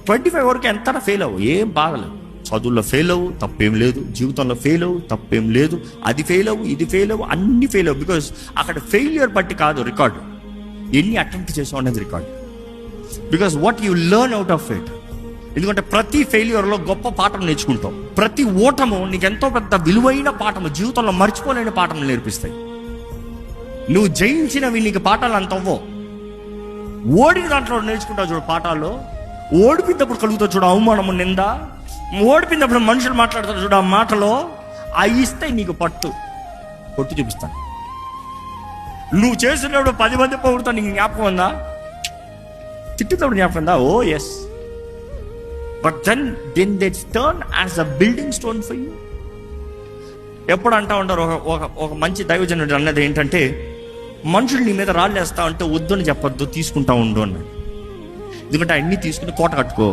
25 వరకు ఎంత ఫెయిల్ అవ్వు, ఏం బాగలేదు. చదువుల్లో ఫెయిల్ అవ్వు, తప్పేం లేదు. జీవితంలో ఫెయిల్ అవ్వు, తప్పేం లేదు. అది ఫెయిల్ అవ్వు, ఇది ఫెయిల్ అవ్వు, అన్ని ఫెయిల్ అవ్వు. బికాస్ అక్కడ ఫెయిల్యూర్ బట్టి కాదు రికార్డు, ఎన్ని అటెంప్ట్ చేసావు అనేది record. Because what you learn out of it. ఎందుకంటే ప్రతి ఫెయిల్యూర్లో గొప్ప పాఠం నేర్చుకుంటాం. ప్రతి ఓటము నీకు ఎంతో పెద్ద విలువైన పాఠము, జీవితంలో మర్చిపోలేని పాఠం నేర్పిస్తాయి. నువ్వు జయించినవి నీకు పాఠాలు అంత అవ్వవు. ఓడిన దాంట్లో నేర్చుకుంటావు చూడు పాఠాలు. ఓడిపోయినప్పుడు కలుగుతావు చూడు అవమానము, నింద. ఓడిపోయినప్పుడు మనుషులు మాట్లాడతారు చూడు ఆ మాటలో, అవి ఇస్తే నీకు పట్టు చూపిస్తాను. నువ్వు చేసినప్పుడు 10 మంది పొగుడుతా, నీకు జ్ఞాపకం ఉందా? తిట్టుతాడు జ్ఞాపకం ఉందా? Oh yes. But then they turn as a building stone for you. ఎప్పుడు అంటా ఉంటారు, ఒక మంచి దైవజనుడు అన్నది ఏంటంటే, మనుషులు నీ మీద రాళ్ళు వేస్తా ఉంటే వద్దని చెప్పొద్దు, తీసుకుంటా ఉండు అన్నాడు. ఎందుకంటే అన్నీ తీసుకుని కోట కట్టుకో.